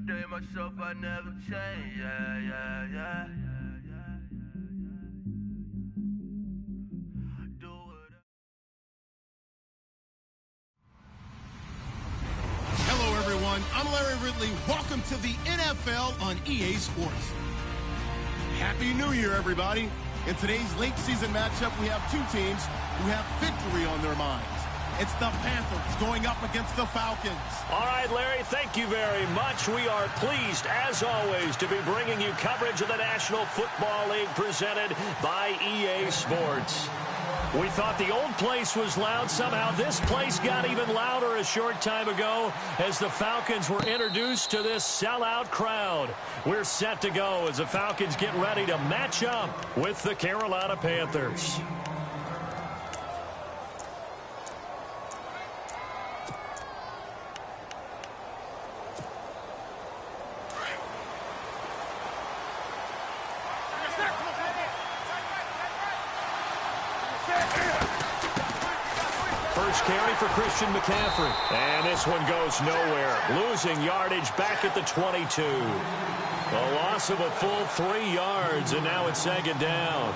day myself, I never change. Yeah. Do it. Hello, everyone. I'm Larry Ridley. Welcome to the NFL on EA Sports. Happy New Year, everybody. In today's late season matchup, we have two teams who have victory on their minds. It's the Panthers going up against the Falcons. All right, Larry, thank you very much. We are pleased, as always, to be bringing you coverage of the National Football League presented by EA Sports. We thought the old place was loud. Somehow this place got even louder a short time ago as the Falcons were introduced to this sellout crowd. We're set to go as the Falcons get ready to match up with the Carolina Panthers. First carry for Christian McCaffrey. And this one goes nowhere. Losing yardage back at the 22. A loss of a full 3 yards, and now it's second down.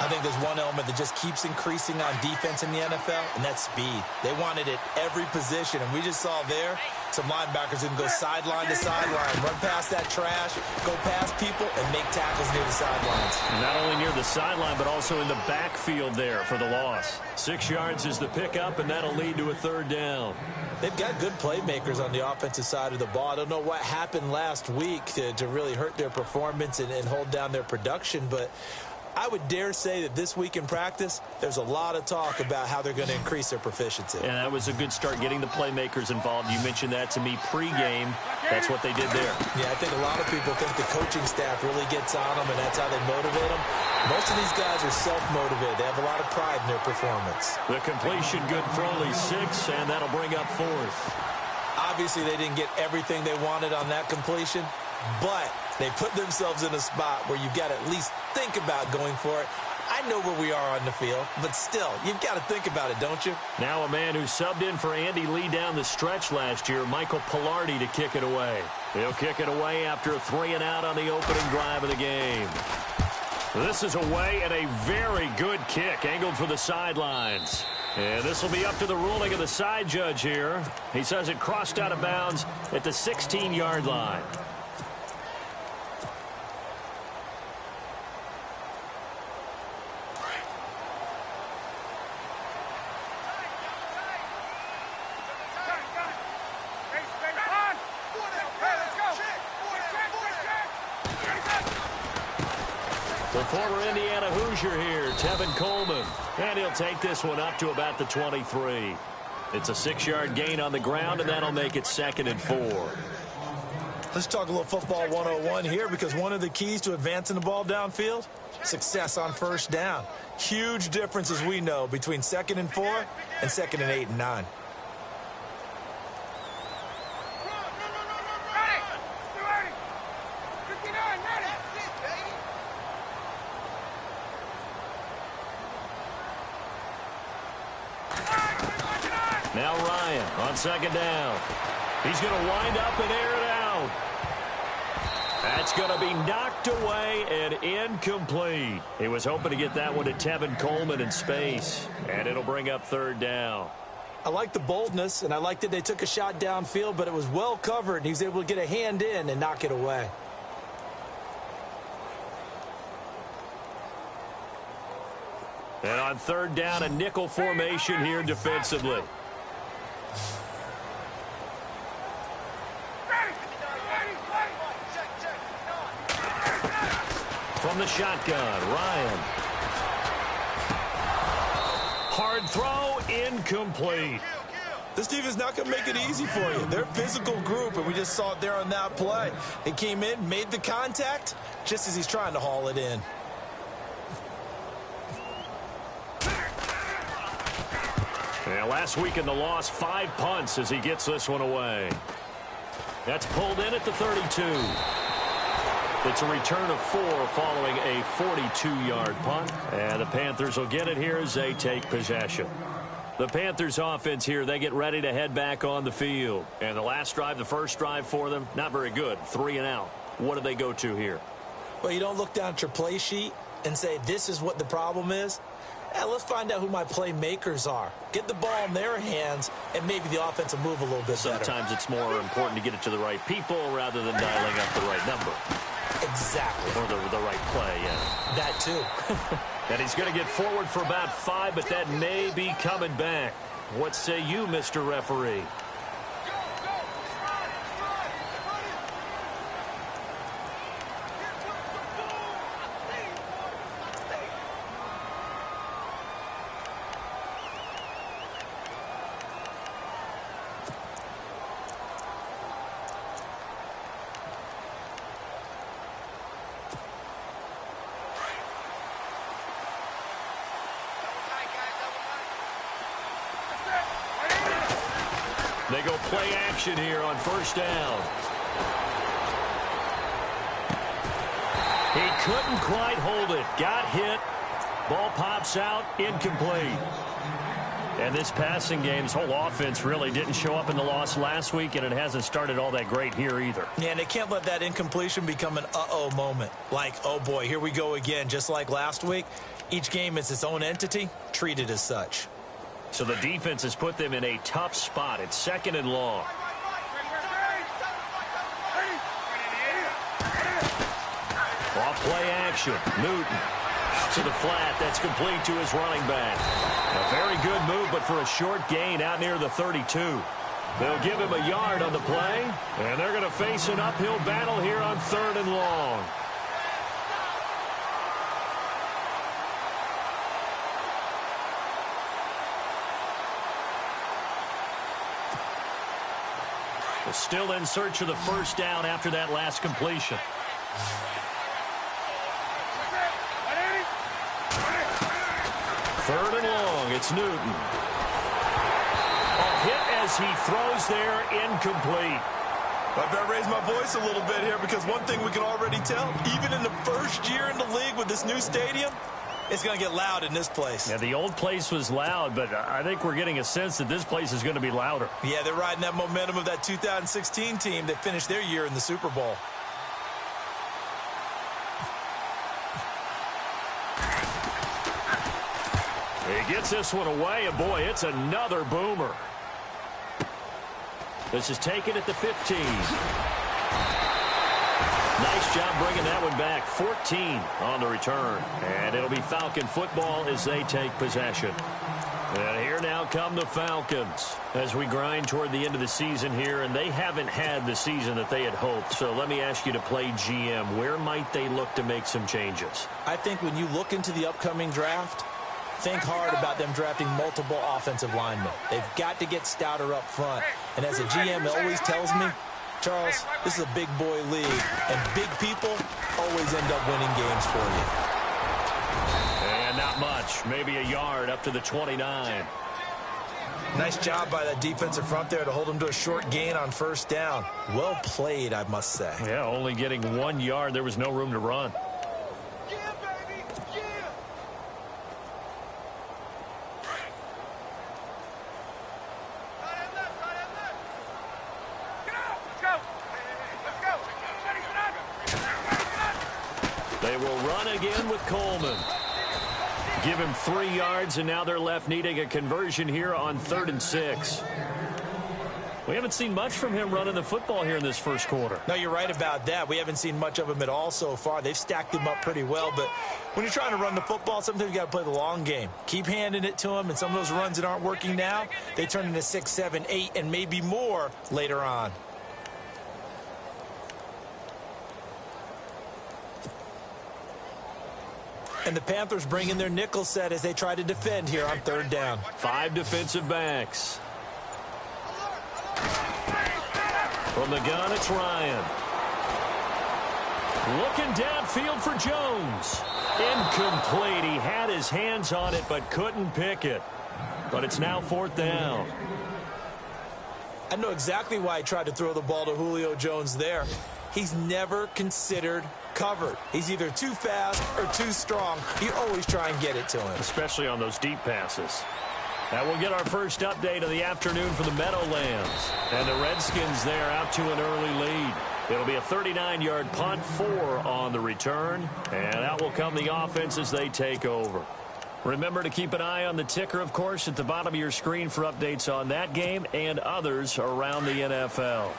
I think there's one element that just keeps increasing on defense in the NFL, and that's speed. They want it at every position, and we just saw there some linebackers who can go sideline to sideline, run past that trash, go past people, and make tackles near the sidelines. Not only near the sideline, but also in the backfield there for the loss. 6 yards is the pickup, and that'll lead to a third down. They've got good playmakers on the offensive side of the ball. I don't know what happened last week to really hurt their performance and hold down their production, but I would dare say that this week in practice, there's a lot of talk about how they're going to increase their proficiency. And that was a good start, getting the playmakers involved. You mentioned that to me pregame. That's what they did there. Yeah, I think a lot of people think the coaching staff really gets on them, and that's how they motivate them. Most of these guys are self-motivated. They have a lot of pride in their performance. The completion good for only 6, and that'll bring up 4th. Obviously, they didn't get everything they wanted on that completion, but they put themselves in a spot where you've got to at least think about going for it. I know where we are on the field, but still, you've got to think about it, don't you? Now a man who subbed in for Andy Lee down the stretch last year, Michael Pilardi, to kick it away. He'll kick it away after a 3-and-out on the opening drive of the game. This is away and a very good kick, angled for the sidelines. And this will be up to the ruling of the side judge here. He says it crossed out of bounds at the 16-yard line. The former Indiana Hoosier here, Tevin Coleman. And he'll take this one up to about the 23. It's a 6-yard gain on the ground, and that'll make it 2nd and 4. Let's talk a little football 101 here, because one of the keys to advancing the ball downfield, success on first down. Huge difference, as we know, between 2nd and 4 and 2nd and 8 and 9. Now Ryan on 2nd down. He's going to wind up and air it out. That's going to be knocked away and incomplete. He was hoping to get that one to Tevin Coleman in space, and it'll bring up 3rd down. I like the boldness, and I like that they took a shot downfield, but it was well covered, and he was able to get a hand in and knock it away. And on 3rd down, a nickel formation here defensively. From the shotgun, Ryan. Hard throw, incomplete. This defense is not going to make it easy for you. They're a physical group, and we just saw it there on that play. He came in, made the contact, just as he's trying to haul it in. Yeah, last week in the loss, 5 punts as he gets this one away. That's pulled in at the 32. It's a return of 4 following a 42-yard punt. And the Panthers will get it here as they take possession. The Panthers offense here, they get ready to head back on the field. And the last drive, the first drive for them, not very good. 3 and out. What do they go to here? Well, you don't look down at your play sheet and say, this is what the problem is. Let's find out who my playmakers are. Get the ball in their hands, and maybe the offense will move a little bit better. Sometimes it's more important to get it to the right people rather than dialing up the right number. Exactly. Or the right play, yeah. That too. And he's going to get forward for about 5, but that may be coming back. What say you, Mr. Referee? They go play action here on first down. He couldn't quite hold it. Got hit. Ball pops out. Incomplete. And this passing game's whole offense really didn't show up in the loss last week, and it hasn't started all that great here either. Yeah, and they can't let that incompletion become an uh-oh moment. Like, oh boy, here we go again, just like last week. Each game is its own entity, treated as such. So the defense has put them in a tough spot. It's 2nd and long. Off play action. Newton to the flat. That's complete to his running back. A very good move, but for a short gain out near the 32. They'll give him a yard on the play, and they're going to face an uphill battle here on 3rd and long. Still in search of the first down after that last completion. 3rd and long. It's Newton. A hit as he throws there, incomplete. I better raise my voice a little bit here, because one thing we can already tell, even in the first year in the league with this new stadium, it's going to get loud in this place. Yeah, the old place was loud, but I think we're getting a sense that this place is going to be louder. Yeah, they're riding that momentum of that 2016 team that finished their year in the Super Bowl. He gets this one away, and boy, it's another boomer. This is taken at the 15. Nice job bringing that one back. 14 on the return. And it'll be Falcon football as they take possession. And here now come the Falcons as we grind toward the end of the season here, and they haven't had the season that they had hoped. So let me ask you to play GM. Where might they look to make some changes? I think when you look into the upcoming draft, think hard about them drafting multiple offensive linemen. They've got to get stouter up front. And as a GM always tells me, Charles, this is a big boy league, and big people always end up winning games for you. And not much. Maybe a yard up to the 29. Nice job by that defensive front there to hold them to a short gain on first down. Well played, I must say. Yeah, only getting 1 yard. There was no room to run. They will run again with Coleman. Give him 3 yards, and now they're left needing a conversion here on 3rd and 6. We haven't seen much from him running the football here in this first quarter. No, you're right about that. We haven't seen much of him at all so far. They've stacked him up pretty well, but when you're trying to run the football, sometimes you got to play the long game. Keep handing it to him, and some of those runs that aren't working now, they turn into 6, 7, 8, and maybe more later on. And the Panthers bring in their nickel set as they try to defend here on 3rd down. 5 defensive backs. From the gun, it's Ryan. Looking downfield for Jones. Incomplete. He had his hands on it but couldn't pick it. But it's now 4th down. I know exactly why he tried to throw the ball to Julio Jones there. He's never considered covered. He's either too fast or too strong. You always try and get it to him. Especially on those deep passes. And we'll get our first update of the afternoon for the Meadowlands. And the Redskins there out to an early lead. It'll be a 39-yard punt, 4 on the return. And out will come the offense as they take over. Remember to keep an eye on the ticker, of course, at the bottom of your screen for updates on that game and others around the NFL.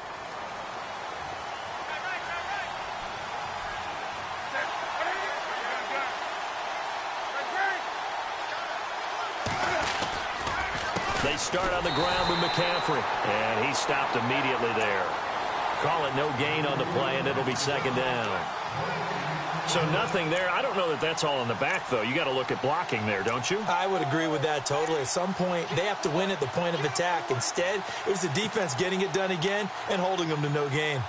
They start on the ground with McCaffrey, and he stopped immediately there. Call it no gain on the play, and it'll be second down. So nothing there. I don't know that that's all in the back, though. You got to look at blocking there, don't you? I would agree with that totally. At some point, they have to win at the point of attack. Instead, it was the defense getting it done again and holding them to no gain.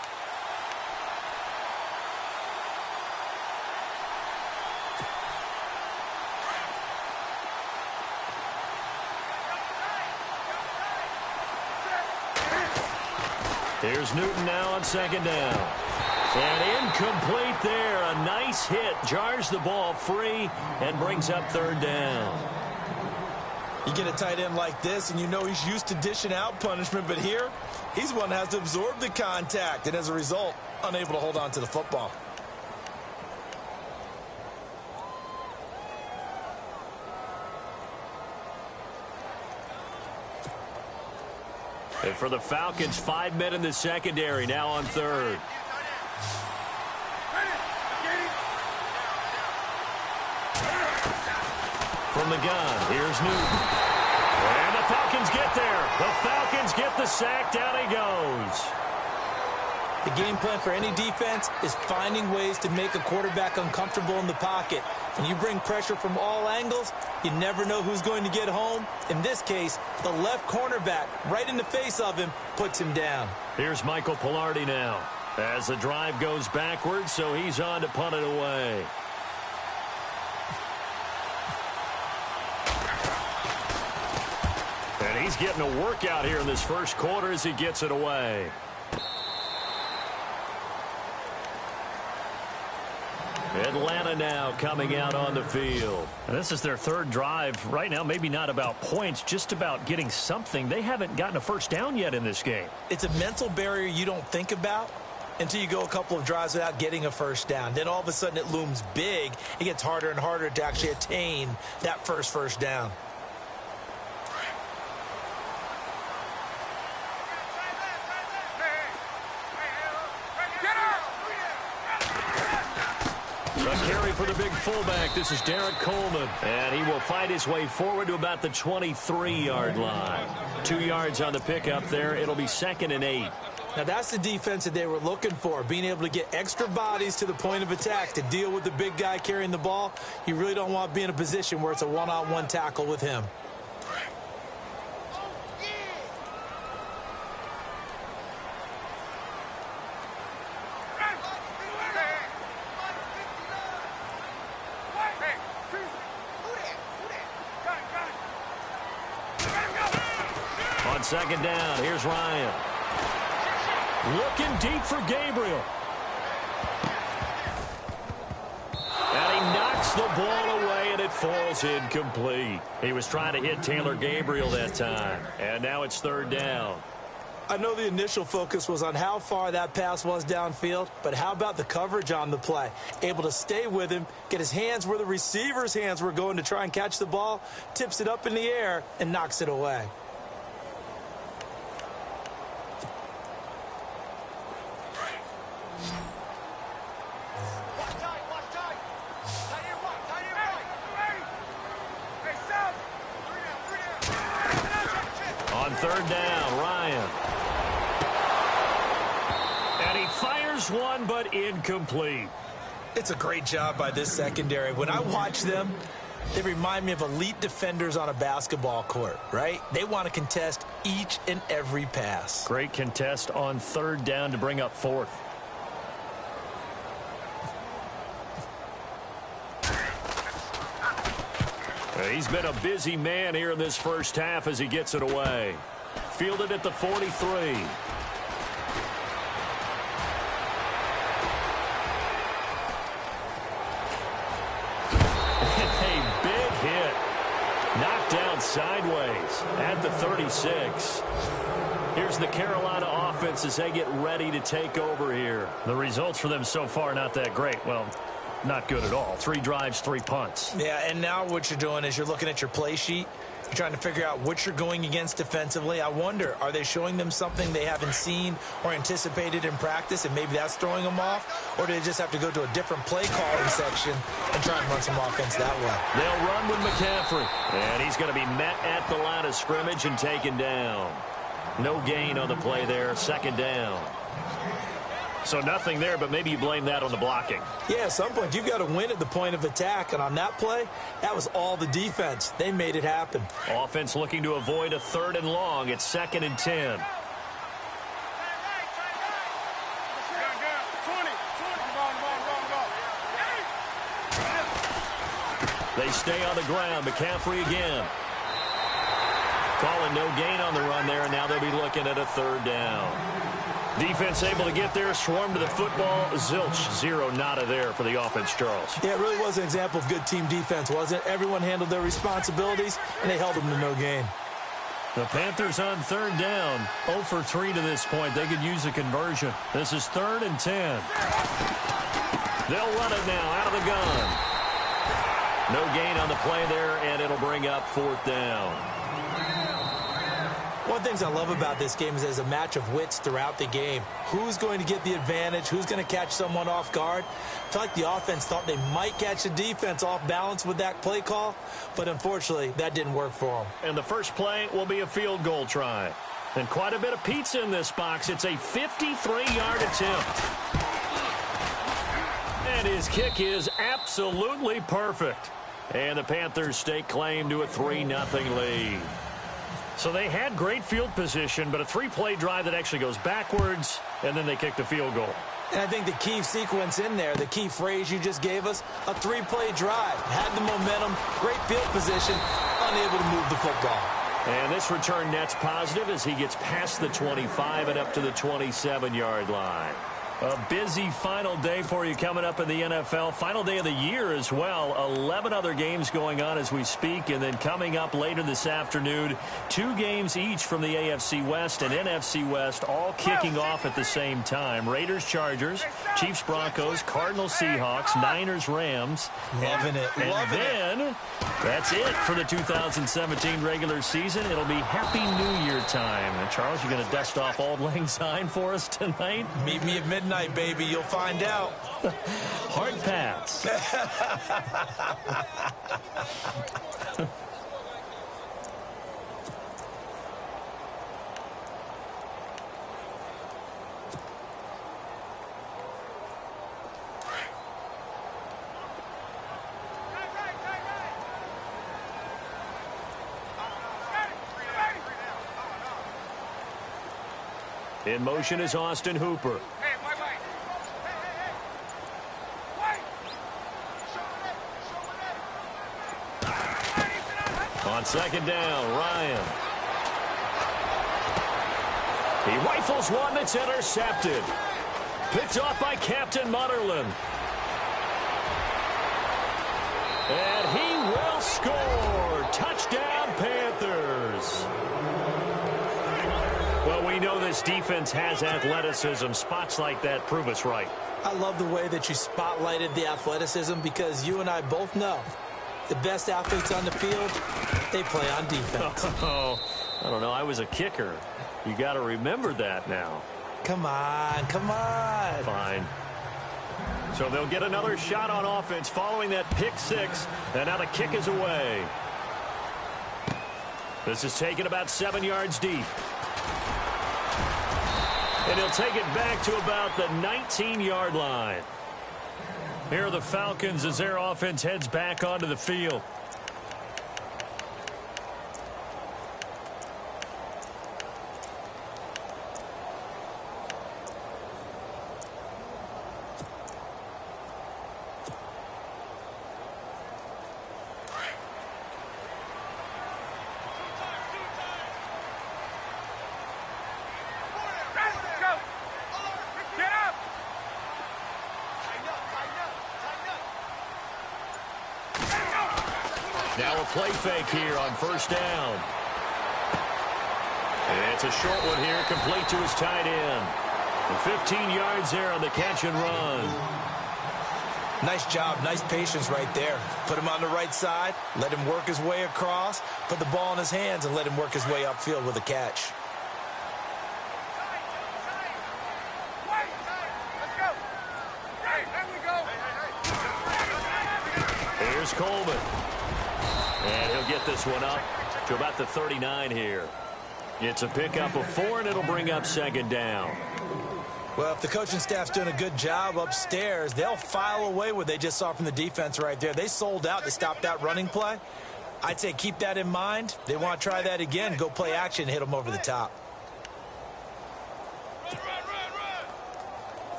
Here's Newton now on second down. And incomplete there. A nice hit. Jars the ball free and brings up third down. You get a tight end like this, and you know he's used to dishing out punishment, but here, he's the one that has to absorb the contact, and as a result, unable to hold on to the football. And for the Falcons, 5 men in the secondary, now on third. From the gun, here's Newton. And the Falcons get there. The Falcons get the sack. Down he goes. The game plan for any defense is finding ways to make a quarterback uncomfortable in the pocket. When you bring pressure from all angles, you never know who's going to get home. In this case, the left cornerback, right in the face of him, puts him down. Here's Michael Pilardi now. As the drive goes backwards, so he's on to punt it away. And he's getting a workout here in this first quarter as he gets it away. Atlanta now coming out on the field. And this is their third drive. Right now, maybe not about points, just about getting something. They haven't gotten a first down yet in this game. It's a mental barrier you don't think about until you go a couple of drives without getting a first down. Then all of a sudden it looms big. It gets harder and harder to actually attain that first down. A carry for the big fullback. This is Derek Coleman. And he will fight his way forward to about the 23-yard line. 2 yards on the pickup there. It'll be 2nd and 8. Now that's the defense that they were looking for, being able to get extra bodies to the point of attack to deal with the big guy carrying the ball. You really don't want to be in a position where it's a one-on-one tackle with him. On second down, here's Ryan. Looking deep for Gabriel. And he knocks the ball away, and it falls incomplete. He was trying to hit Taylor Gabriel that time. And now it's third down. I know the initial focus was on how far that pass was downfield, but how about the coverage on the play? Able to stay with him, get his hands where the receiver's hands were going to try and catch the ball, tips it up in the air, and knocks it away. On third down, Ryan. And he fires one, but incomplete. It's a great job by this secondary. When I watch them, they remind me of elite defenders on a basketball court, right? They want to contest each and every pass. Great contest on third down to bring up fourth. He's been a busy man here in this first half as he gets it away. Fielded at the 43. A big hit. Knocked down sideways at the 36. Here's the Carolina offense as they get ready to take over here. The results for them so far not that great. Well, not good at all. 3 drives, 3 punts. Yeah, and now what you're doing is you're looking at your play sheet. You're trying to figure out what you're going against defensively. I wonder, are they showing them something they haven't seen or anticipated in practice, and maybe that's throwing them off? Or do they just have to go to a different play calling section and try and run some offense that way? They'll run with McCaffrey, and he's going to be met at the line of scrimmage and taken down. No gain on the play there, 2nd down. So nothing there, but maybe you blame that on the blocking. Yeah, at some point you've got to win at the point of attack, and on that play, that was all the defense. They made it happen. Offense looking to avoid a 3rd and long. It's 2nd and 10. They stay on the ground. McCaffrey again. Calling no gain on the run there, and now they'll be looking at a 3rd down. Defense able to get there, swarm to the football. Zilch, 0 nada there for the offense, Charles. Yeah, it really was an example of good team defense, wasn't it? Everyone handled their responsibilities, and they held them to no gain. The Panthers on 3rd down. 0 for 3 to this point. They could use a conversion. This is 3rd and 10. They'll run it now out of the gun. No gain on the play there, and it'll bring up 4th down. One of the things I love about this game is there's a match of wits throughout the game. Who's going to get the advantage? Who's going to catch someone off guard? I feel like the offense thought they might catch the defense off balance with that play call, but unfortunately, that didn't work for them. And the first play will be a field goal try. And quite a bit of pizza in this box. It's a 53-yard attempt. And his kick is absolutely perfect. And the Panthers stake claim to a 3-0 lead. So they had great field position, but a 3-play drive that actually goes backwards, and then they kick the field goal. And I think the key sequence in there, the key phrase you just gave us, a 3-play drive. Had the momentum, great field position, unable to move the football. And this return net's positive as he gets past the 25 and up to the 27-yard line. A busy final day for you coming up in the NFL. Final day of the year as well. 11 other games going on as we speak. And then coming up later this afternoon, 2 games each from the AFC West and NFC West, all kicking off at the same time. Raiders, Chargers, Chiefs, Broncos, Cardinals, Seahawks, Niners, Rams. Loving it. And then that's it for the 2017 regular season. It'll be Happy New Year time. And Charles, you're going to dust off Auld Lang Syne for us tonight? Meet me at midnight. Baby, you'll find out. Hard pass. In motion is Austin Hooper. On 2nd down, Ryan. He rifles one that's intercepted. Picked off by Captain Mutterland. And he will score. Touchdown, Panthers. Well, we know this defense has athleticism. Spots like that prove us right. I love the way that you spotlighted the athleticism because you and I both know the best athletes on the field, they play on defense. Oh, I don't know. I was a kicker. You got to remember that now. Come on, come on. Fine. So they'll get another shot on offense following that pick 6. And now the kick is away. This is taken about 7 yards deep. And he'll take it back to about the 19-yard line. Here are the Falcons as their offense heads back onto the field. Now a play fake here on first down. And it's a short one here, complete to his tight end. And 15 yards there on the catch and run. Nice job, nice patience right there. Put him on the right side, let him work his way across, put the ball in his hands, and let him work his way upfield with a catch. Here's Coleman. And he'll get this one up to about the 39 here. It's a pickup of 4, and it'll bring up second down. Well, if the coaching staff's doing a good job upstairs, they'll file away what they just saw from the defense right there. They sold out to stop that running play. I'd say keep that in mind. They want to try that again, go play action, hit them over the top.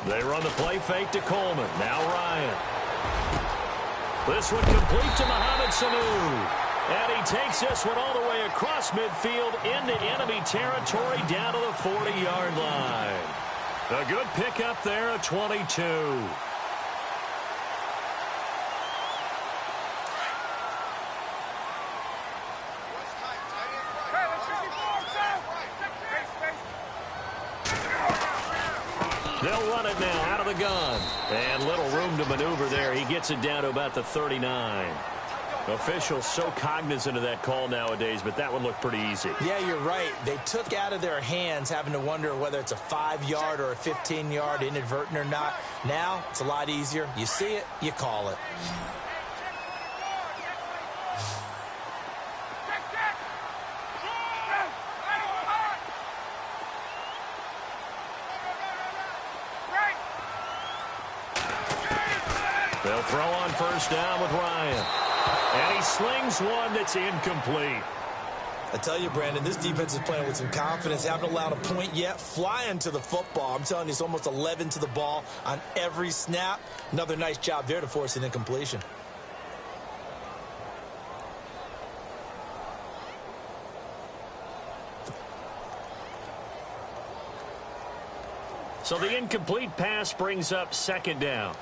They run the play fake to Coleman. Now Ryan. This one complete to Mohamed Sanu. And he takes this one all the way across midfield into enemy territory down to the 40-yard line. A good pickup there at 22. They'll run it now out of the gun. And little room to maneuver there. He gets it down to about the 39. Officials so cognizant of that call nowadays, but that one looked pretty easy. Yeah, you're right. They took out of their hands having to wonder whether it's a 5-yard or a 15-yard inadvertent or not. Now, it's a lot easier. You see it, you call it. They'll throw on first down with Ryan. And he slings one that's incomplete. I tell you, Brandon, this defense is playing with some confidence. Haven't allowed a point yet. Flying to the football. I'm telling you, it's almost 11 to the ball on every snap. Another nice job there to force an incompletion. So the incomplete pass brings up second down.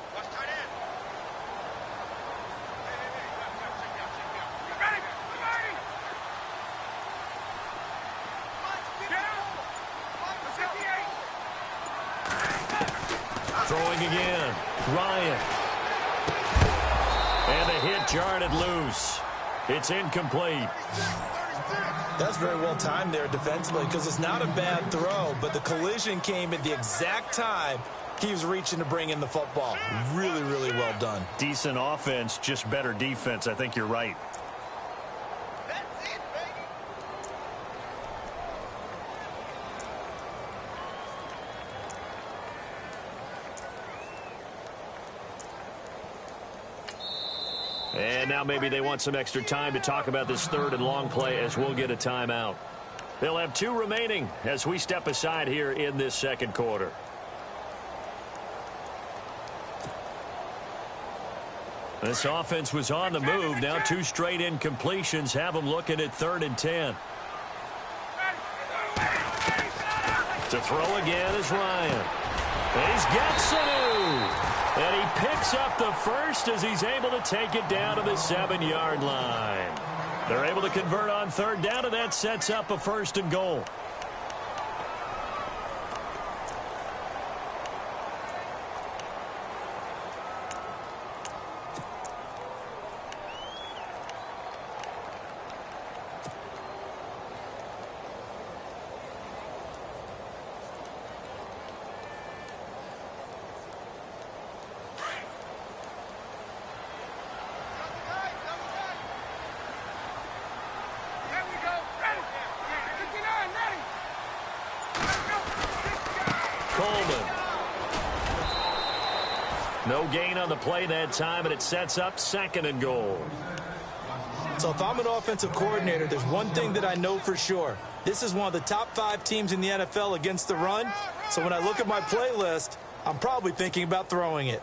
Throwing again. Ryan. And the hit jarred it loose. It's incomplete. That's very well timed there defensively because it's not a bad throw, but the collision came at the exact time he was reaching to bring in the football. Really, really well done. Decent offense, just better defense. I think you're right. And now maybe they want some extra time to talk about this third and long play as we'll get a timeout. They'll have 2 remaining as we step aside here in this second quarter. This offense was on the move. Now 2 straight incompletions have them looking at 3rd and 10. To throw again is Ryan. And he's got Sanu. And he picks up the first as he's able to take it down to the 7-yard line. They're able to convert on 3rd down, and that sets up a 1st and goal. No gain on the play that time, and it sets up 2nd and goal. So if I'm an offensive coordinator, there's one thing that I know for sure. This is one of the top 5 teams in the NFL against the run. So when I look at my playlist, I'm probably thinking about throwing it.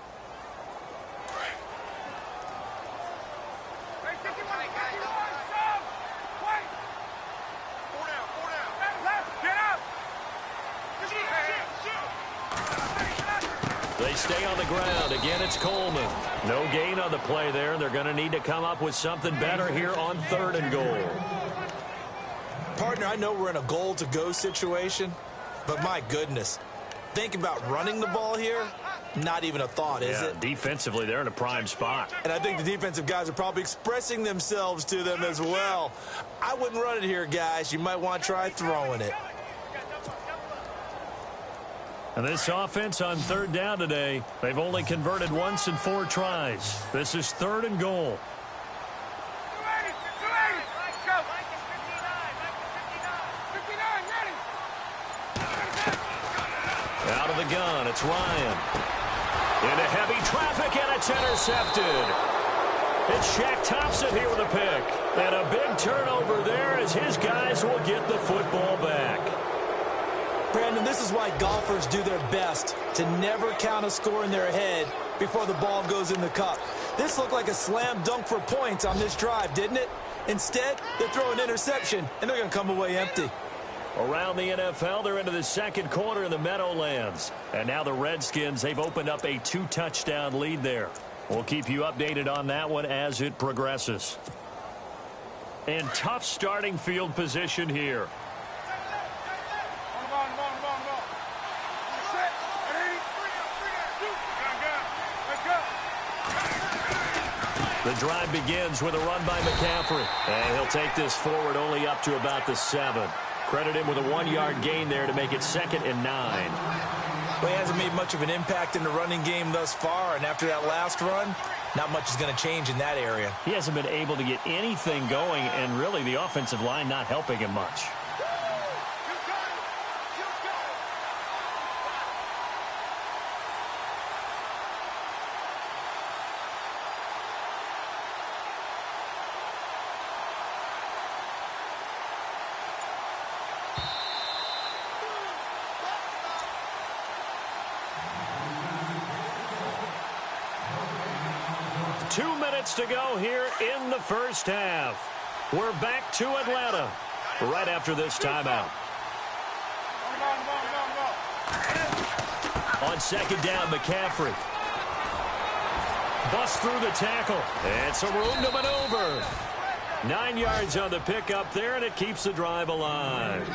stay on the ground. Again, it's Coleman. No gain on the play there. They're going to need to come up with something better here on 3rd and goal. Partner, I know we're in a goal-to-go situation, but my goodness, think about running the ball here. Not even a thought, is it? Defensively, they're in a prime spot. And I think the defensive guys are probably expressing themselves to them as well. I wouldn't run it here, guys. You might want to try throwing it. And this offense on 3rd down today, they've only converted once in 4 tries. This is 3rd and goal. Out of the gun, it's Ryan. Into heavy traffic, and it's intercepted. It's Shaq Thompson here with a pick. And a big turnover there as his guys will get the football back. Brandon, this is why golfers do their best to never count a score in their head before the ball goes in the cup. This looked like a slam dunk for points on this drive, didn't it? Instead, they throw an interception, and they're going to come away empty. Around the NFL, they're into the 2nd quarter in the Meadowlands. And now the Redskins, they've opened up a 2-touchdown lead there. We'll keep you updated on that one as it progresses. And tough starting field position here. The drive begins with a run by McCaffrey. And he'll take this forward only up to about the 7. Credit him with a 1-yard gain there to make it 2nd and 9. Well, he hasn't made much of an impact in the running game thus far, and after that last run, not much is going to change in that area. He hasn't been able to get anything going, and really the offensive line not helping him much. To go here in the first half. We're back to Atlanta right after this timeout. On 2nd down, McCaffrey. Busts through the tackle. It's a room to maneuver. 9 yards on the pickup there, and it keeps the drive alive.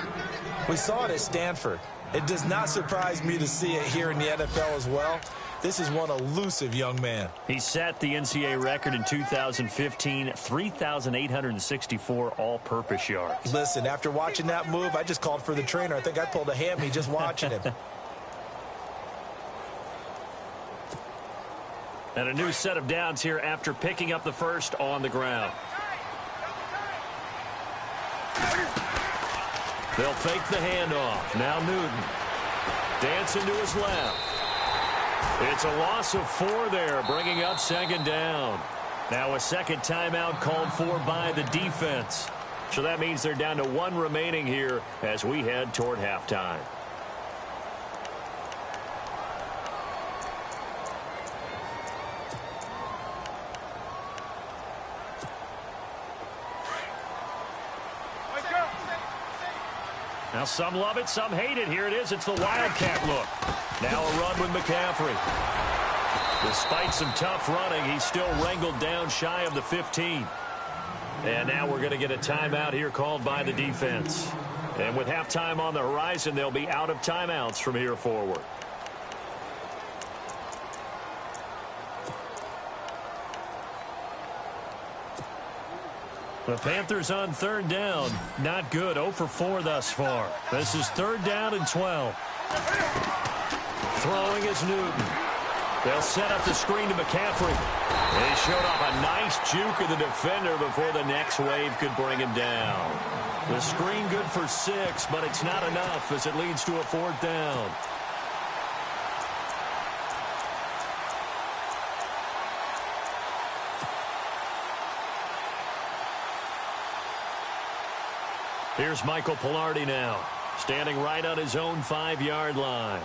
We saw it at Stanford. It does not surprise me to see it here in the NFL as well. This is one elusive young man. He set the NCAA record in 2015, 3,864 all-purpose yards. Listen, after watching that move, I just called for the trainer. I think I pulled a hammy just watching him. And a new set of downs here after picking up the first on the ground. They'll fake the handoff. Now Newton. Dancing to his left. It's a loss of 4 there, bringing up 2nd down. Now a 2nd timeout called for by the defense. So that means they're down to 1 remaining here as we head toward halftime. Now some love it, some hate it. Here it is. It's the Wildcat look. Now a run with McCaffrey. Despite some tough running, he's still wrangled down shy of the 15. And now we're going to get a timeout here called by the defense. And with halftime on the horizon, they'll be out of timeouts from here forward. The Panthers on 3rd down. Not good. 0 for 4 thus far. This is 3rd down and 12. Throwing is Newton. They'll set up the screen to McCaffrey. And he showed off a nice juke of the defender before the next wave could bring him down. The screen good for 6, but it's not enough as it leads to a 4th down. Here's Michael Pilardi now, standing right on his own 5-yard line.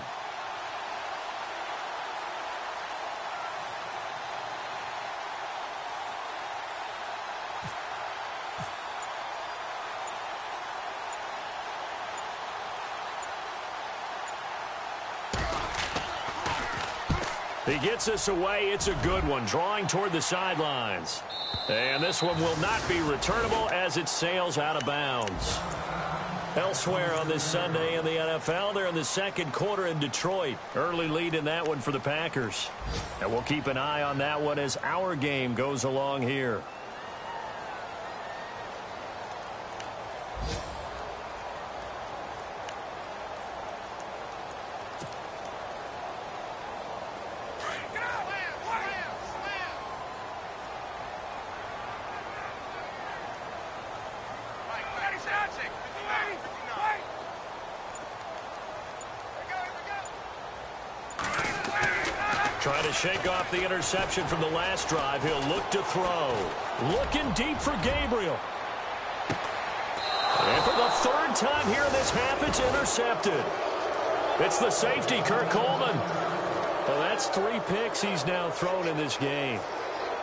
He gets us away. It's a good one, drawing toward the sidelines. And this one will not be returnable as it sails out of bounds. Elsewhere on this Sunday in the NFL, they're in the second quarter in Detroit. Early lead in that one for the Packers. And we'll keep an eye on that one as our game goes along here. Trying to shake off the interception from the last drive. He'll look to throw. Looking deep for Gabriel. And for the third time here in this half, it's intercepted. It's the safety, Kurt Coleman. Well, that's 3 picks he's now thrown in this game.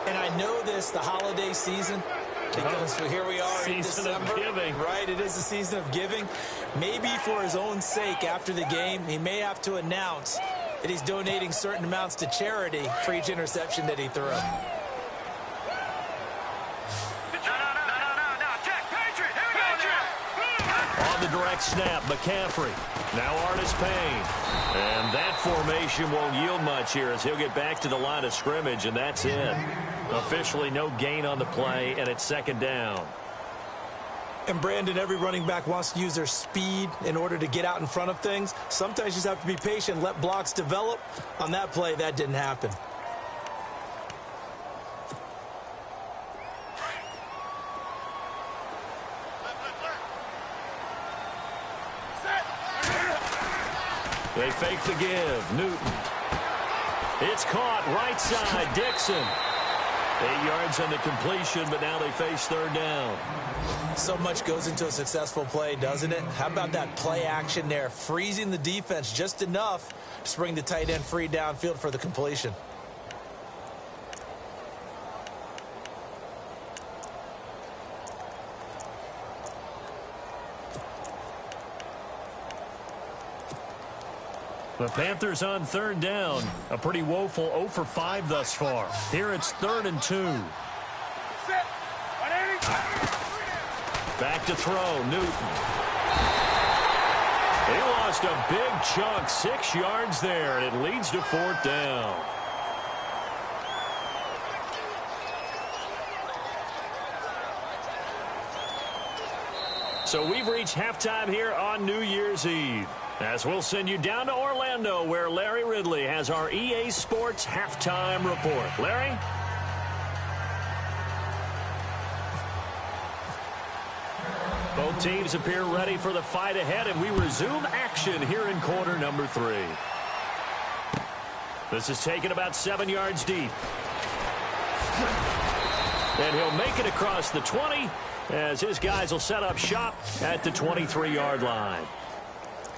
And I know this, the holiday season, because here we are in December. Season of giving. Right, it is the season of giving. Maybe for his own sake after the game, he may have to announce that he's donating certain amounts to charity for each interception that he threw. On the direct snap, McCaffrey. Now Artis Payne. And that formation won't yield much here as he'll get back to the line of scrimmage, and that's it. Officially no gain on the play, and it's second down. And Brandon, every running back wants to use their speed in order to get out in front of things. Sometimes you just have to be patient, let blocks develop. On that play, that didn't happen. They fake the give. Newton. It's caught right side. Dixon. 8 yards on the completion, but now they face third down. So much goes into a successful play, doesn't it? How about that play action there? Freezing the defense just enough to bring the tight end free downfield for the completion. The Panthers on third down. A pretty woeful 0 for 5 thus far. Here it's 3rd and 2. Back to throw, Newton. He lost a big chunk, 6 yards there, and it leads to 4th down. So we've reached halftime here on New Year's Eve. As we'll send you down to Orlando, where Larry Ridley has our EA Sports Halftime Report. Larry? Both teams appear ready for the fight ahead, and we resume action here in quarter number 3. This is taken about 7 yards deep. And he'll make it across the 20 as his guys will set up shop at the 23-yard line.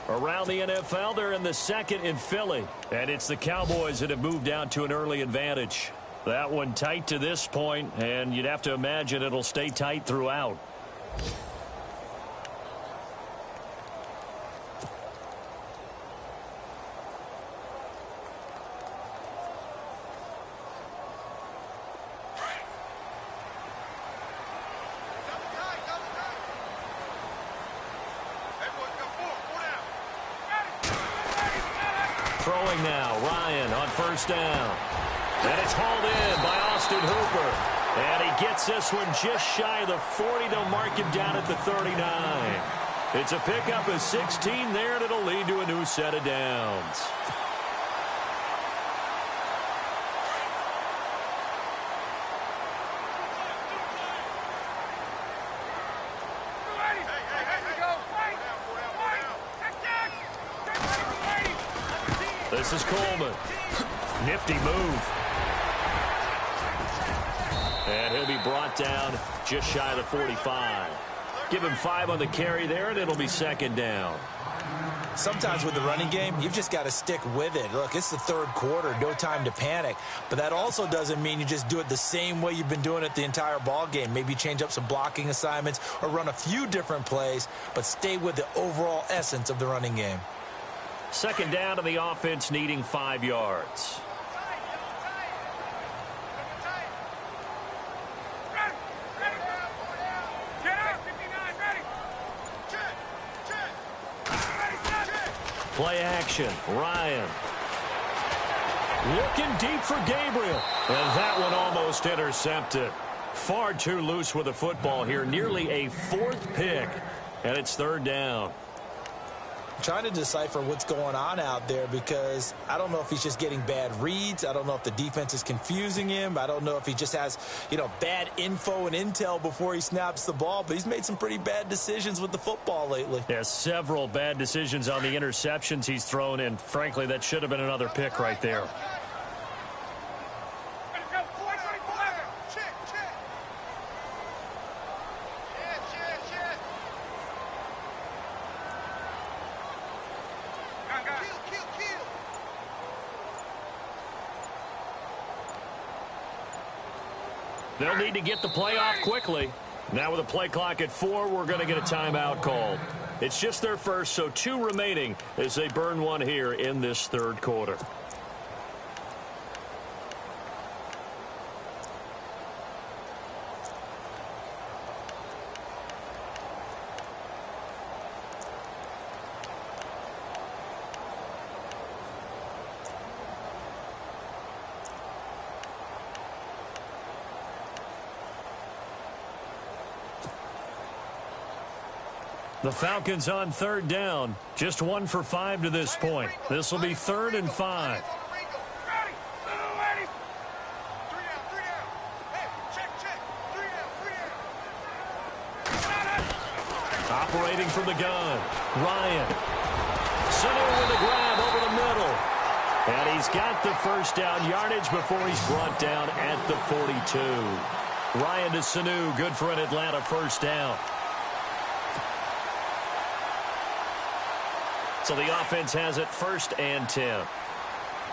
Around the NFL, they're in the second in Philly. And it's the Cowboys that have moved out to an early advantage. That one tight to this point, and you'd have to imagine it'll stay tight throughout. Throwing now, Ryan on first down. And it's hauled in by Austin Hooper. And he gets this one just shy of the 40. They'll mark him down at the 39. It's a pickup of 16 there, and it'll lead to a new set of downs. This is Coleman. Nifty move. And he'll be brought down just shy of the 45. Give him 5 on the carry there, and it'll be second down. Sometimes with the running game, you've just got to stick with it. Look, it's the third quarter, no time to panic. But that also doesn't mean you just do it the same way you've been doing it the entire ball game. Maybe change up some blocking assignments or run a few different plays, but stay with the overall essence of the running game. Second down, and the offense needing 5 yards. Play action. Ryan. Looking deep for Gabriel. And that one almost intercepted. Far too loose with the football here. Nearly a fourth pick. And it's third down. I'm trying to decipher what's going on out there because I don't know if he's just getting bad reads. I don't know if the defense is confusing him. I don't know if he just has, bad info and intel before he snaps the ball. But he's made some pretty bad decisions with the football lately. Yeah, several bad decisions on the interceptions he's thrown, and frankly, that should have been another pick right there. They'll need to get the play off quickly. Now with a play clock at 4, we're going to get a timeout called. It's just their first, so 2 remaining as they burn one here in this third quarter. The Falcons on third down. Just 1 for 5 to this point. This will be 3rd and 5. Operating from the gun. Ryan. Sanu with a grab over the middle. And he's got the first down yardage before he's brought down at the 42. Ryan to Sanu. Good for an Atlanta first down. So the offense has it 1st and 10.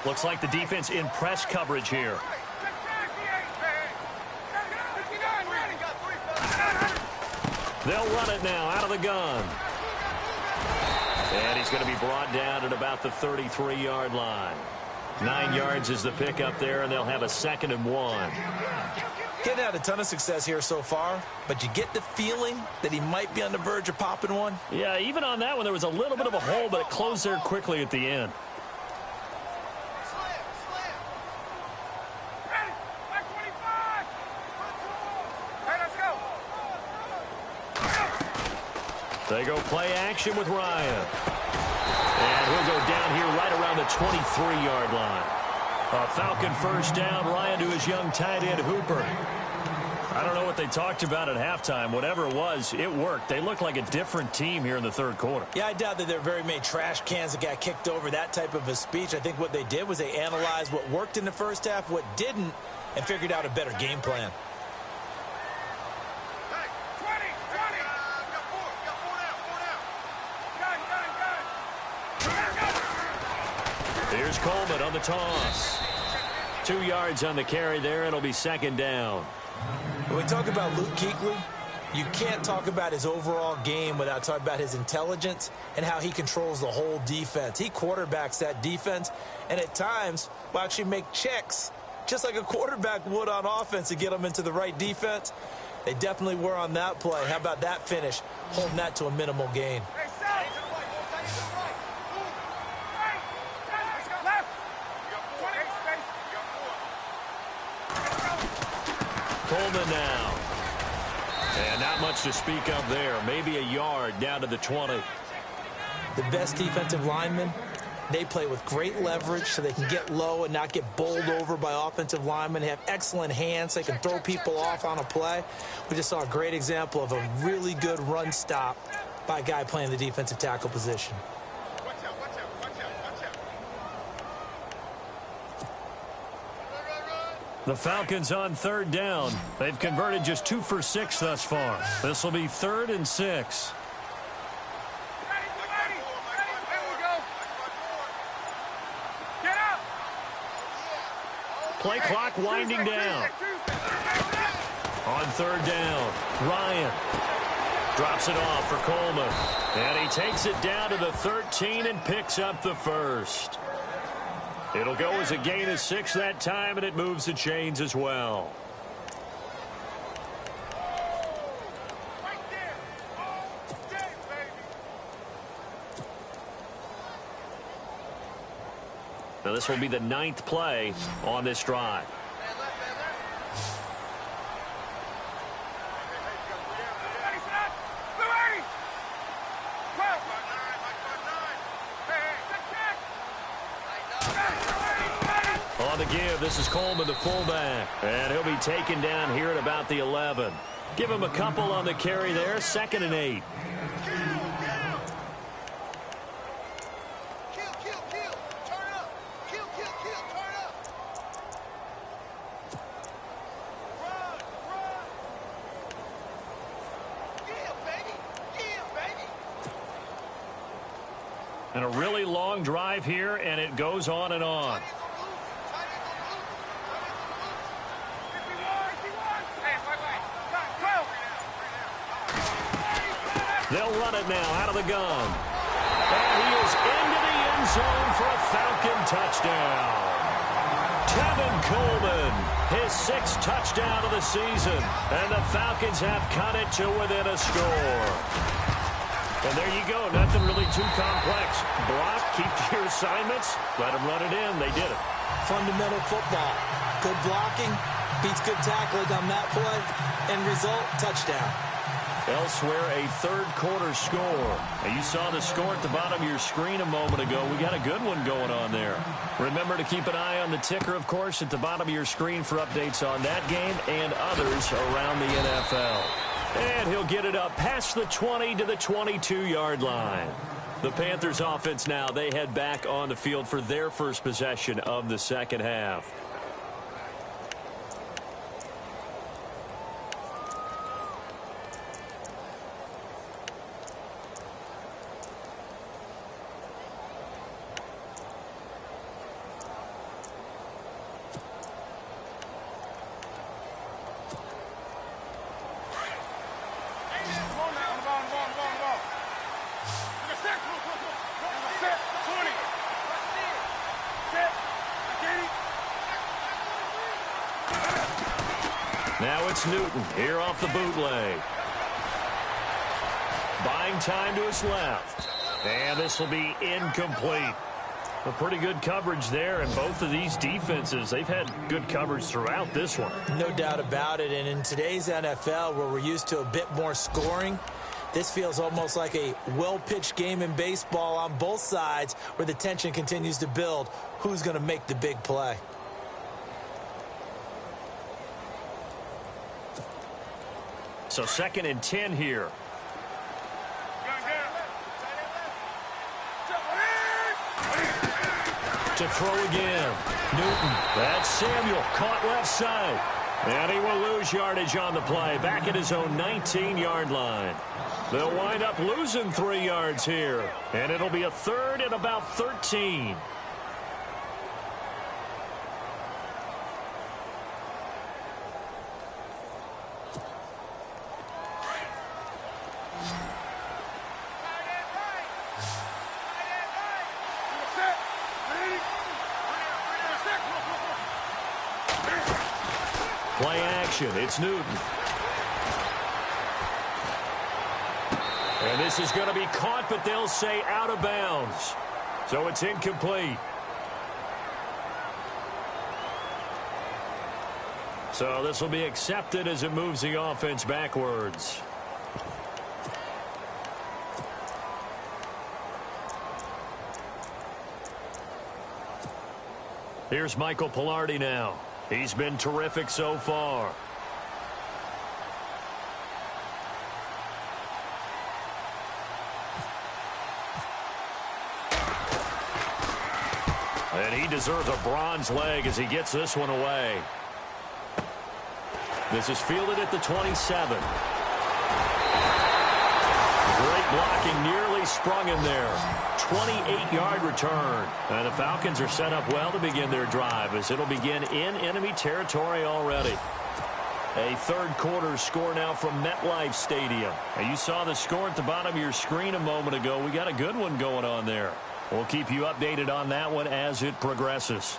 Looks like the defense in press coverage here. They'll run it now out of the gun. And he's going to be brought down at about the 33-yard line. 9 yards is the pickup there, and they'll have a 2nd and 1. Getting had a ton of success here so far, but you get the feeling that he might be on the verge of popping one. Yeah, even on that one, there was a little bit of a hole, but it closed there quickly at the end. They go play action with Ryan. And he'll go down here right around the 23-yard line. A Falcon first down. Ryan to his young tight end, Hooper. I don't know what they talked about at halftime. Whatever it was, it worked. They look like a different team here in the third quarter. Yeah, I doubt that there are very many trash cans that got kicked over, that type of a speech. I think what they did was they analyzed what worked in the first half, what didn't, and figured out a better game plan. Here's Coleman on the toss. 2 yards on the carry there. It'll be 2nd down. When we talk about Luke Kuechly, you can't talk about his overall game without talking about his intelligence and how he controls the whole defense. He quarterbacks that defense, and at times will actually make checks, just like a quarterback would on offense to get them into the right defense. They definitely were on that play. How about that finish, holding that to a minimal gain? Coleman now. And not much to speak of there. Maybe a yard down to the 20. The best defensive linemen, they play with great leverage so they can get low and not get bowled over by offensive linemen. They have excellent hands. They can throw people off on a play. We just saw a great example of a really good run stop by a guy playing the defensive tackle position. The Falcons on third down. They've converted just 2 for 6 thus far. This will be 3rd and 6. Play clock winding down. On third down, Ryan drops it off for Coleman. And he takes it down to the 13 and picks up the first. It'll go as a gain of 6 that time, and it moves the chains as well. Now, this will be the 9th play on this drive. On the give, this is Coleman, the fullback. And he'll be taken down here at about the 11. Give him a couple on the carry there, 2nd and 8. And a really long drive here, and it goes on and on. They'll run it now out of the gun. And he is into the end zone for a Falcon touchdown. Tevin Coleman, his 6th touchdown of the season. And the Falcons have cut it to within a score. And there you go. Nothing really too complex. Block, keep to your assignments, let them run it in. They did it. Fundamental football. Good blocking, beats good tackling on that play. End result, touchdown. Elsewhere, a 3rd quarter score. Now, you saw the score at the bottom of your screen a moment ago. We got a good one going on there. Remember to keep an eye on the ticker, of course, at the bottom of your screen for updates on that game and others around the NFL. And he'll get it up past the 20 to the 22-yard line. The Panthers offense now, they head back on the field for their first possession of the second half. Now it's Newton here off the bootleg. Buying time to his left. And this will be incomplete. A pretty good coverage there, and both of these defenses, they've had good coverage throughout this one. No doubt about it, and in today's NFL, where we're used to a bit more scoring, this feels almost like a well-pitched game in baseball on both sides where the tension continues to build. Who's going to make the big play? So 2nd and 10 here. To throw again. Newton. That's Samuel. Caught left side. And he will lose yardage on the play. Back at his own 19-yard line. They'll wind up losing 3 yards here. And it'll be a 3rd and about 13. Play action. It's Newton. And this is going to be caught, but they'll say out of bounds. So it's incomplete. So this will be accepted as it moves the offense backwards. Here's Michael Pilardi now. He's been terrific so far. And he deserves a bronze leg as he gets this one away. This is fielded at the 27. Great blocking, nearly sprung him there. 28-yard return. And the Falcons are set up well to begin their drive as it'll begin in enemy territory already. A 3rd quarter score now from MetLife Stadium. Now, you saw the score at the bottom of your screen a moment ago. We got a good one going on there. We'll keep you updated on that one as it progresses.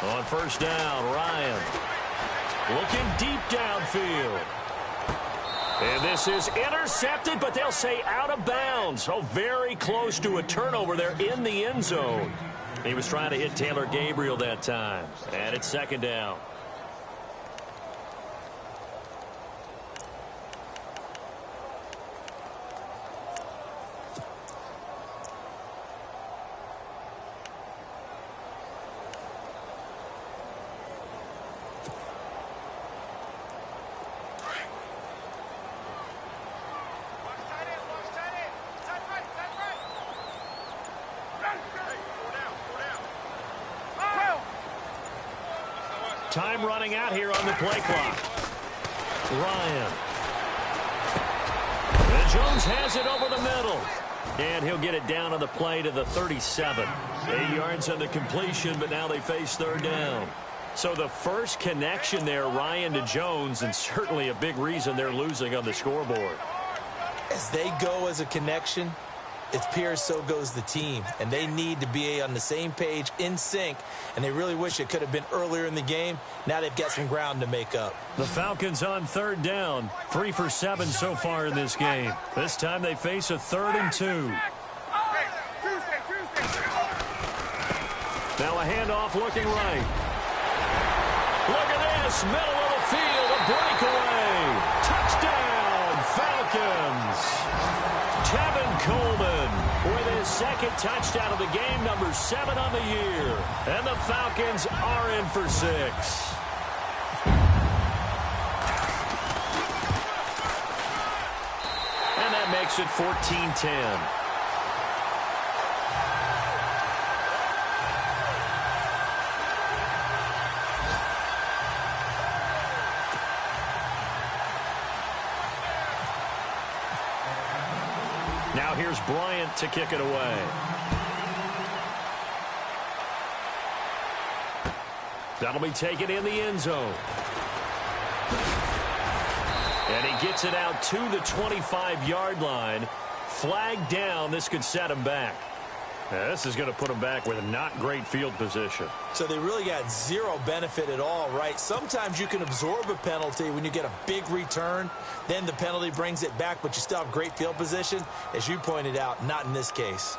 On first down, Ryan looking deep downfield. And this is intercepted, but they'll say out of bounds. Oh, very close to a turnover there in the end zone. He was trying to hit Taylor Gabriel that time. And it's second down. Time running out here on the play clock. Ryan. And Jones has it over the middle. And he'll get it down on the play to the 37. 8 yards on the completion, but now they face third down. So the first connection there, Ryan to Jones, and certainly a big reason they're losing on the scoreboard. As they go as a connection, it's Pierce, so goes the team. And they need to be on the same page, in sync. And they really wish it could have been earlier in the game. Now they've got some ground to make up. The Falcons on third down. 3 for 7 so far in this game. This time they face a 3rd and 2. Now a handoff looking right. Look at this. Middle of the field. A breakaway. Touchdown, Falcons. Tevin Coleman with his second touchdown of the game, number 7 on the year. And the Falcons are in for 6. And that makes it 14-10. Now here's Bryant to kick it away. That'll be taken in the end zone. And he gets it out to the 25-yard line. Flag down. This could set him back. Now, this is going to put him back with not great field position. So they really got zero benefit at all, right? Sometimes you can absorb a penalty when you get a big return. Then the penalty brings it back, but you still have great field position. As you pointed out, not in this case.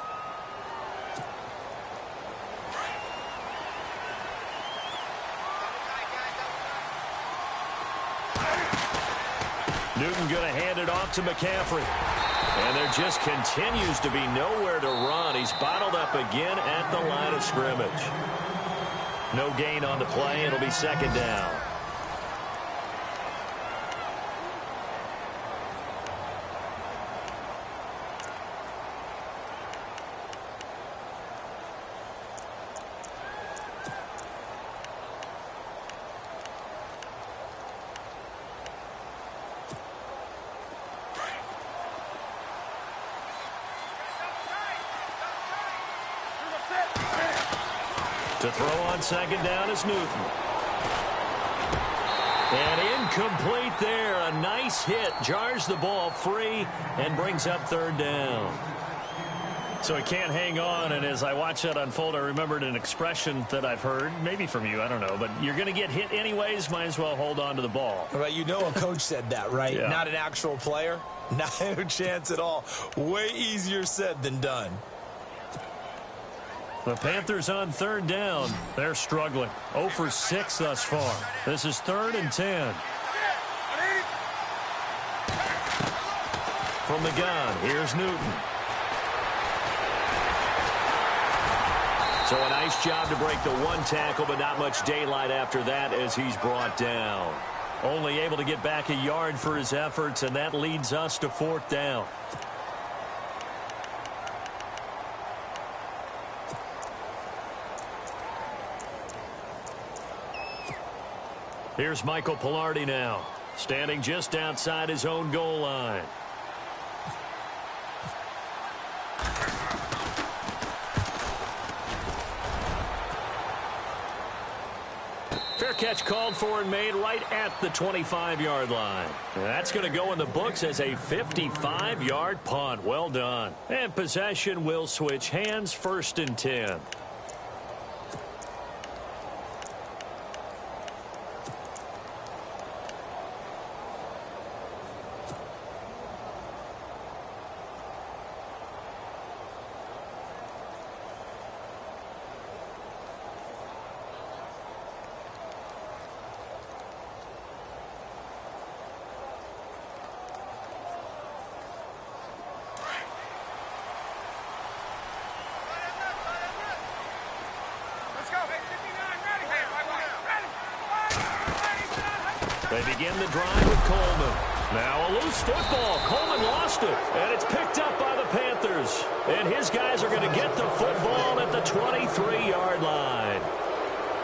Newton going to hand it off to McCaffrey. And there just continues to be nowhere to run. He's bottled up again at the line of scrimmage. No gain on the play. It'll be second down. To throw on second down is Newton. And incomplete there. A nice hit. Jars the ball free and brings up third down. So he can't hang on. And as I watch that unfold, I remembered an expression that I've heard, maybe from you, I don't know. But you're going to get hit anyways. Might as well hold on to the ball. Well, you know a coach said that, right? Yeah. Not an actual player. No chance at all. Way easier said than done. The Panthers on third down. They're struggling. 0 for 6 thus far. This is 3rd and 10. From the gun, here's Newton. So a nice job to break the one tackle, but not much daylight after that as he's brought down. Only able to get back a yard for his efforts, and that leads us to 4th down. Here's Michael Pilardi now, standing just outside his own goal line. Fair catch called for and made right at the 25-yard line. That's going to go in the books as a 55-yard punt. Well done. And possession will switch hands, 1st and 10. They begin the drive with Coleman. Now a loose football. Coleman lost it, and it's picked up by the Panthers. And his guys are going to get the football at the 23-yard line.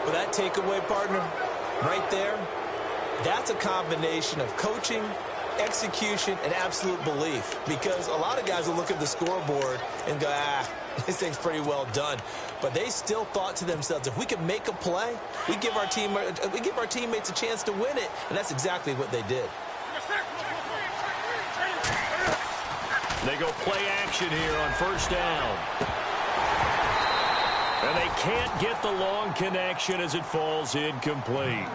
Well, that takeaway, partner, right there, that's a combination of coaching, execution, and absolute belief. Because a lot of guys will look at the scoreboard and go, this thing's pretty well done. But they still thought to themselves, if we can make a play, we give our teammates a chance to win it. And that's exactly what they did. They go play action here on first down. And they can't get the long connection as it falls incomplete.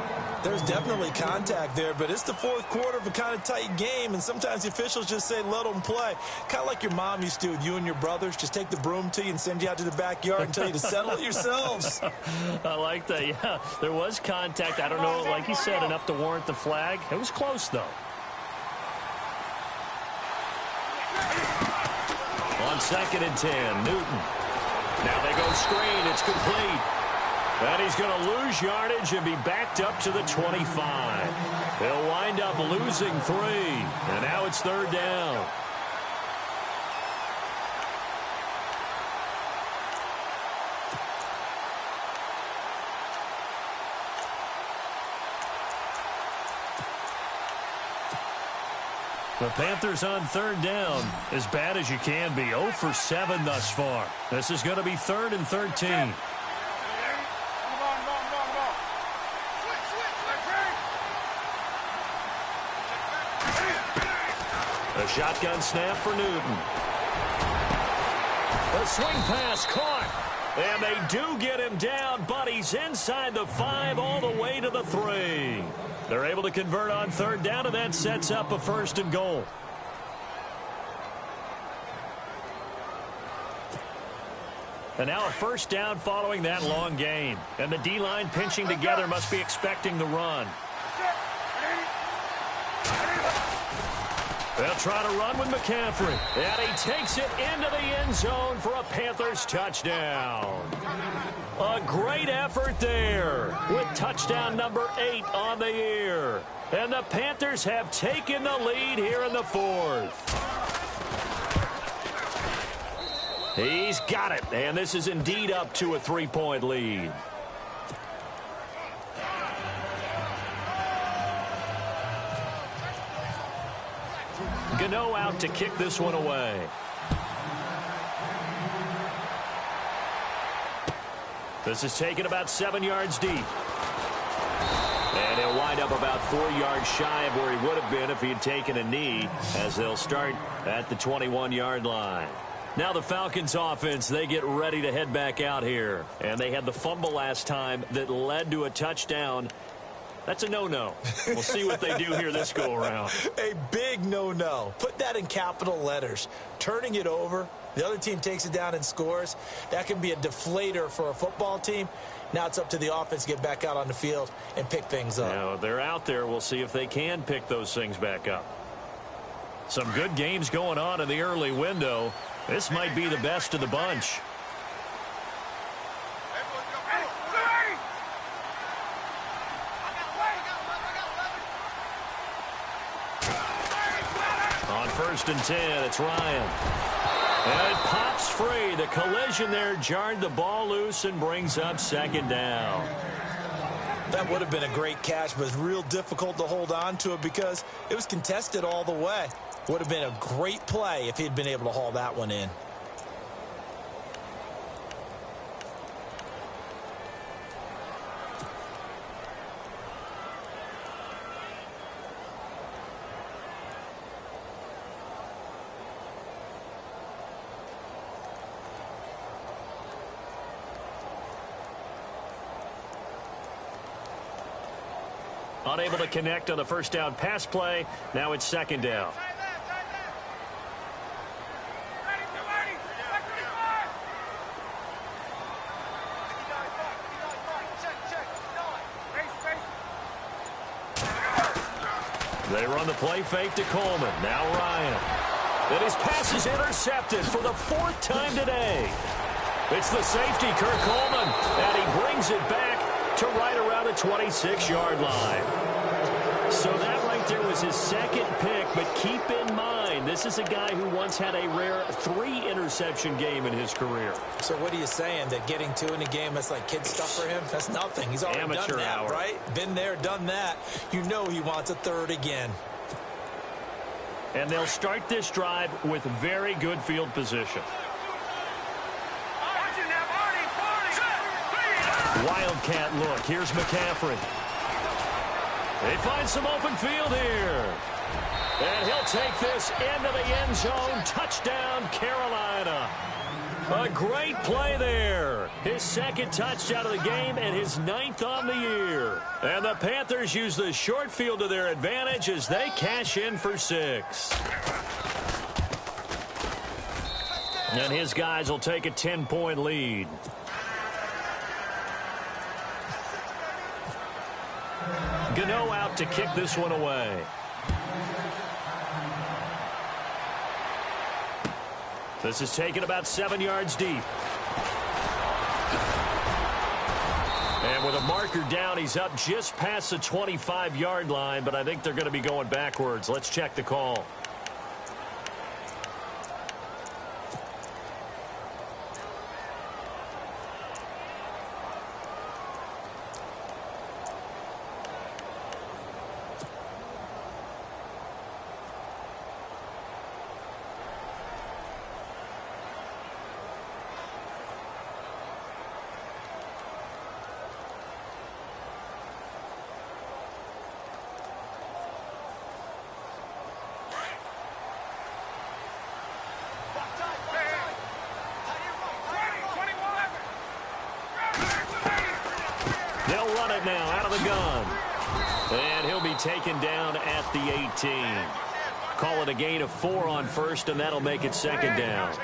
There's definitely contact there, but it's the fourth quarter of a kind of tight game, and sometimes the officials just say, let them play. Kind of like your mom used to with you and your brothers. Just take the broom to you and send you out to the backyard and tell you to settle it yourselves. I like that, yeah. There was contact. I don't know, like you said, enough to warrant the flag. It was close, though. On 2nd and 10, Newton. Now they go screen. It's complete. And he's going to lose yardage and be backed up to the 25. He'll wind up losing 3. And now it's 3rd down. The Panthers on 3rd down, as bad as you can be. 0 for 7 thus far. This is going to be 3rd and 13. A shotgun snap for Newton. A swing pass caught. And they do get him down, but he's inside the 5 all the way to the 3. They're able to convert on 3rd down, and that sets up a 1st and goal. And now a 1st down following that long gain. And the D-line pinching together must be expecting the run. They'll try to run with McCaffrey. And he takes it into the end zone for a Panthers touchdown. A great effort there with touchdown number 8 on the year. And the Panthers have taken the lead here in the 4th. He's got it. And this is indeed up to a 3-point lead. Gano out to kick this one away. This is taken about 7 yards deep. And he'll wind up about 4 yards shy of where he would have been if he had taken a knee, as they'll start at the 21-yard line. Now the Falcons offense, they get ready to head back out here. And they had the fumble last time that led to a touchdown. That's a no-no. We'll see what they do here this go-around. A big no-no. Put that in capital letters. Turning it over, the other team takes it down and scores. That can be a deflator for a football team. Now it's up to the offense to get back out on the field and pick things up. Now, they're out there. We'll see if they can pick those things back up. Some good games going on in the early window. This might be the best of the bunch. On 1st and 10, it's Ryan. And it pops free. The collision there jarred the ball loose and brings up 2nd down. That would have been a great catch, but it's real difficult to hold on to it because it was contested all the way. Would have been a great play if he'd been able to haul that one in. Unable to connect on the 1st down pass play. Now it's 2nd down. They run the play fake to Coleman. Now Ryan. And his pass is intercepted for the 4th time today. It's the safety, Kirk Coleman. And he brings it back to right around the 26-yard line. So that right there was his second pick, but keep in mind, this is a guy who once had a rare 3-interception game in his career. So what are you saying, that getting 2 in a game, that's like kid stuff for him? That's nothing. He's already Amateur done that, hour. right? Been there, done that. You know he wants a third again. And they'll start this drive with very good field position. Wildcat look. Here's McCaffrey. They find some open field here. And he'll take this into the end zone. Touchdown, Carolina. A great play there. His second touchdown of the game and his 9th on the year. And the Panthers use the short field to their advantage as they cash in for 6. And his guys will take a 10-point lead. Gano out to kick this one away. This is taken about 7 yards deep. And with a marker down, he's up just past the 25-yard line, but I think they're going to be going backwards. Let's check the call. They'll run it now out of the gun. And he'll be taken down at the 18. Call it a gain of 4 on first, and that'll make it 2nd down.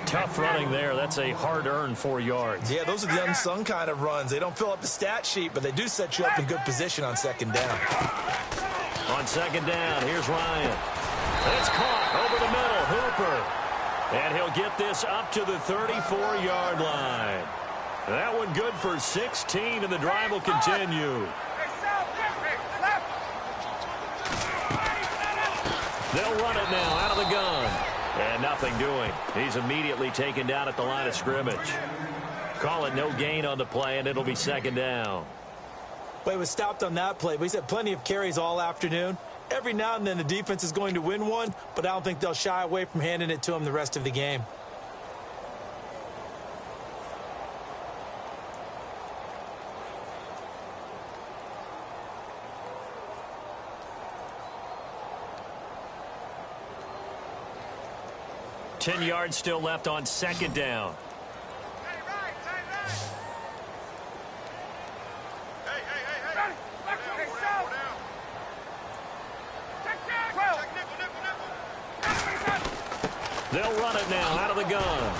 Tough running there. That's a hard-earned 4 yards. Yeah, those are the unsung kind of runs. They don't fill up the stat sheet, but they do set you up in good position on 2nd down. On 2nd down, here's Ryan. It's caught over the middle. Hooper. And he'll get this up to the 34-yard line. That one good for 16, and the drive will continue. They'll run it now out of the gun. And nothing doing. He's immediately taken down at the line of scrimmage. Call it no gain on the play, and it'll be 2nd down. Well, he was stopped on that play, but he's had plenty of carries all afternoon. Every now and then the defense is going to win one, but I don't think they'll shy away from handing it to him the rest of the game. Ten yards still left on 2nd down. They'll run it now out of the gun.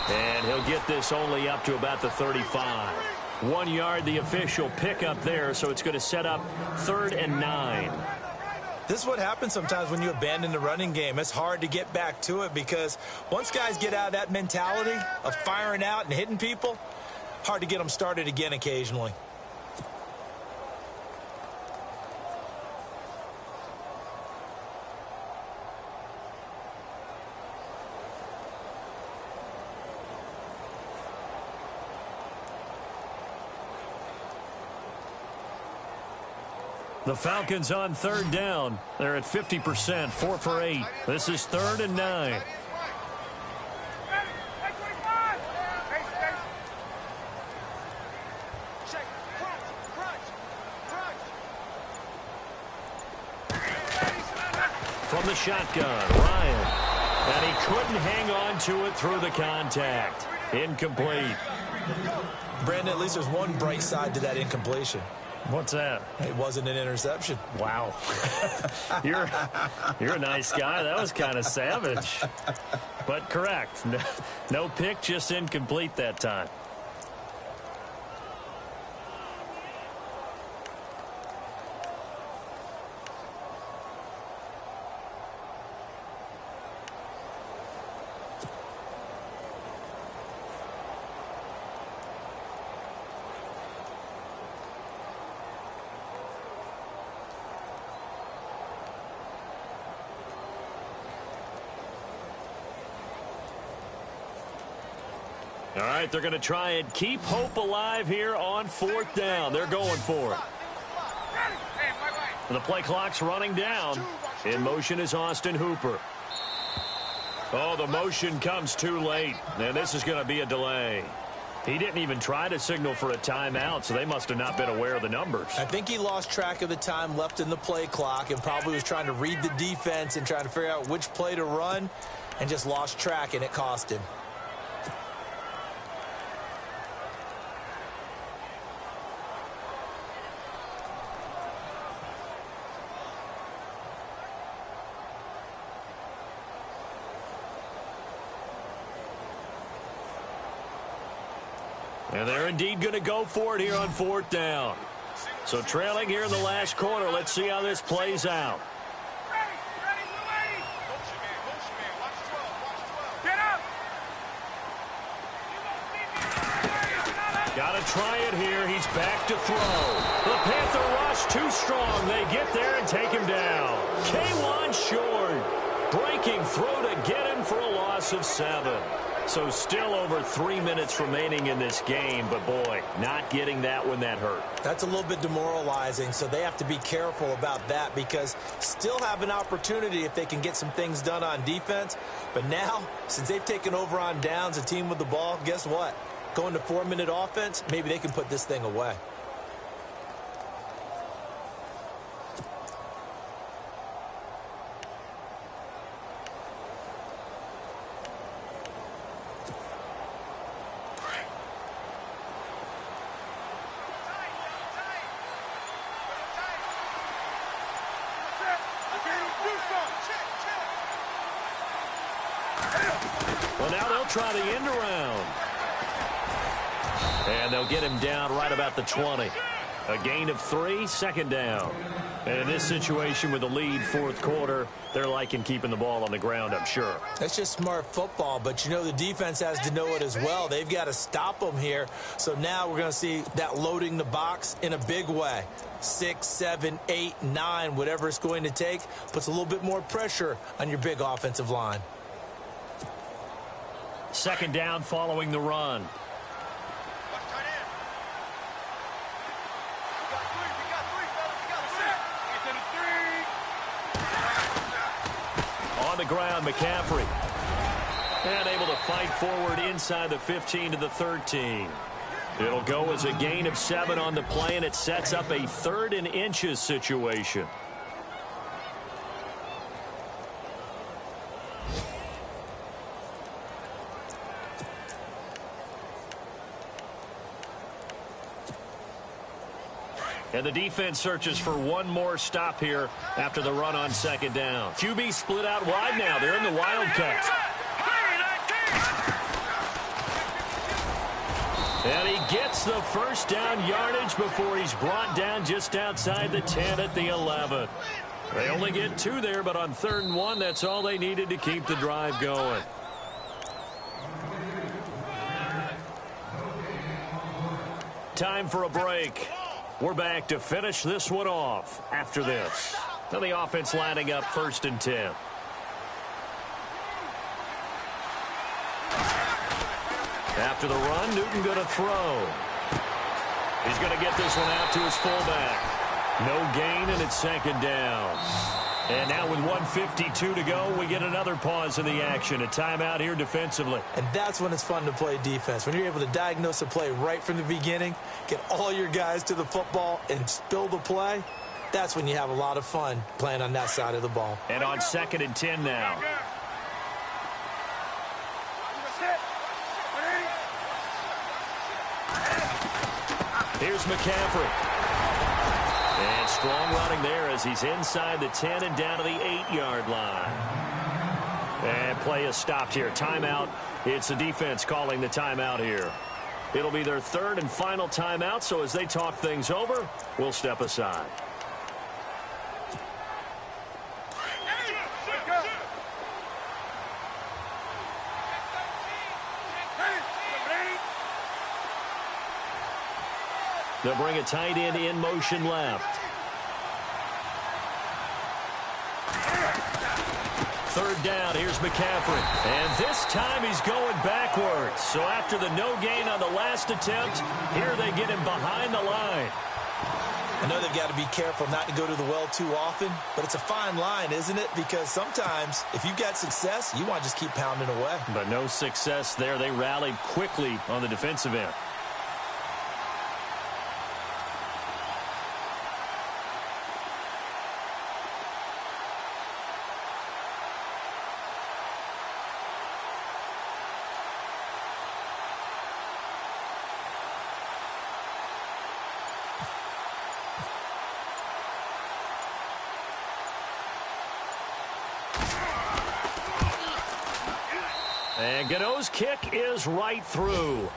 And he'll get this only up to about the 35. 1 yard, the official pickup there, so it's going to set up 3rd and 9. This is what happens sometimes when you abandon the running game. It's hard to get back to it because once guys get out of that mentality of firing out and hitting people, hard to get them started again occasionally. The Falcons on 3rd down. They're at 50%, 4 for 8. This is 3rd and 9. From the shotgun, Ryan. And he couldn't hang on to it through the contact. Incomplete. Brandon, at least there's one bright side to that incompletion. What's that? It wasn't an interception. Wow. You're a nice guy. That was kind of savage. But correct. No pick, just incomplete that time. All right, they're going to try and keep hope alive here on 4th down. They're going for it. The play clock's running down. In motion is Austin Hooper. Oh, the motion comes too late. And this is going to be a delay. He didn't even try to signal for a timeout, so they must have not been aware of the numbers. I think he lost track of the time left in the play clock and probably was trying to read the defense and trying to figure out which play to run and just lost track, and it cost him. And they're indeed going to go for it here on 4th down. So trailing here in the last quarter. Let's see how this plays out. Got to try it here. He's back to throw. The Panther rush too strong. They get there and take him down. K1 short. Breaking throw to get him for a loss of 7. So still over 3 minutes remaining in this game, but boy, not getting that when that hurt. That's a little bit demoralizing, so they have to be careful about that because still have an opportunity if they can get some things done on defense. But now, since they've taken over on downs, a team with the ball, guess what? Going to 4-minute offense, maybe they can put this thing away. Well, now they'll try the end around. And they'll get him down right about the 20. A gain of 3, 2nd down. And in this situation with the lead 4th quarter, they're liking keeping the ball on the ground, I'm sure. That's just smart football, but you know the defense has to know it as well. They've got to stop them here. So now we're going to see that loading the box in a big way. 6, 7, 8, 9, whatever it's going to take, puts a little bit more pressure on your big offensive line. 2nd down following the run. On the ground, McCaffrey. And able to fight forward inside the 15 to the 13. It'll go as a gain of 7 on the play, and it sets up a 3rd and inches situation. And the defense searches for one more stop here after the run on 2nd down. QB split out wide now. They're in the Wildcats. And he gets the 1st down yardage before he's brought down just outside the 10 at the 11. They only get 2 there, but on 3rd and 1, that's all they needed to keep the drive going. Time for a break. We're back to finish this one off after this. Now the offense lining up 1st and 10. After the run, Newton going to throw. He's going to get this one out to his fullback. No gain, and it's 2nd down. And now with 1:52 to go, we get another pause in the action. A timeout here defensively. And that's when it's fun to play defense. When you're able to diagnose a play right from the beginning, get all your guys to the football, and spill the play, that's when you have a lot of fun playing on that side of the ball. And on 2nd and 10 now. Here's McCaffrey. And strong running there as he's inside the 10 and down to the 8-yard line. And play is stopped here. Timeout. It's the defense calling the timeout here. It'll be their 3rd and final timeout, so as they talk things over, we'll step aside. They'll bring a tight end in motion left. third down. Here's McCaffrey. And this time he's going backwards. So after the no gain on the last attempt, here they get him behind the line. I know they've got to be careful not to go to the well too often, but it's a fine line, isn't it? Because sometimes if you've got success, you want to just keep pounding away. But no success there. They rallied quickly on the defensive end. And Gano's kick is right through.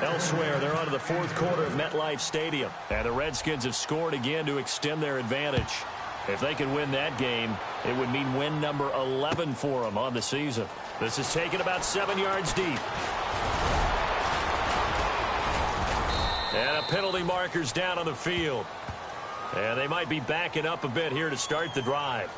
Elsewhere, they're on to the fourth quarter of MetLife Stadium. And the Redskins have scored again to extend their advantage. If they could win that game, it would mean win number 11 for them on the season. This is taken about 7 yards deep. And a penalty marker's down on the field. And they might be backing up a bit here to start the drive.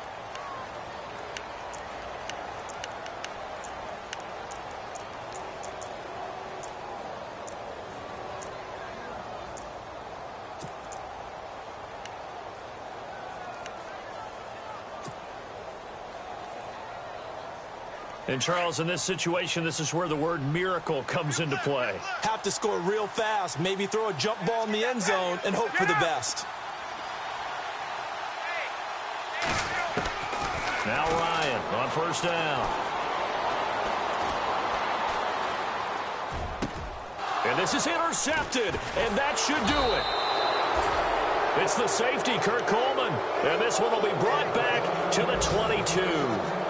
And, Charles, in this situation, this is where the word miracle comes into play. Have to score real fast, maybe throw a jump ball in the end zone and hope for the best. Now Ryan on first down. And this is intercepted, and that should do it. It's the safety, Kurt Coleman. And this one will be brought back to the 22.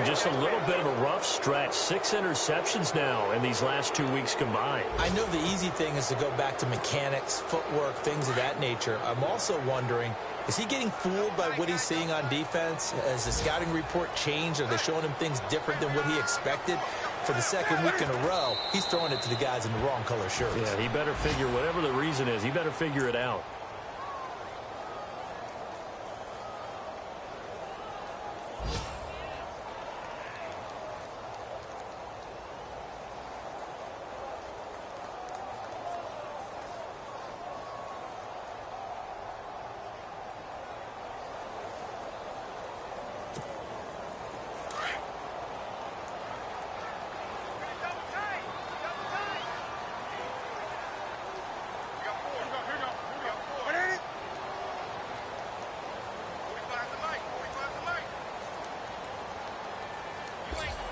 Just a little bit of a rough stretch. 6 interceptions now in these last 2 weeks combined. I know the easy thing is to go back to mechanics, footwork, things of that nature. I'm also wondering, is he getting fooled by what he's seeing on defense? Has the scouting report changed? Are they showing him things different than what he expected? For the second week in a row, he's throwing it to the guys in the wrong color shirts. Yeah, he better figure, whatever the reason is, he better figure it out. You ain't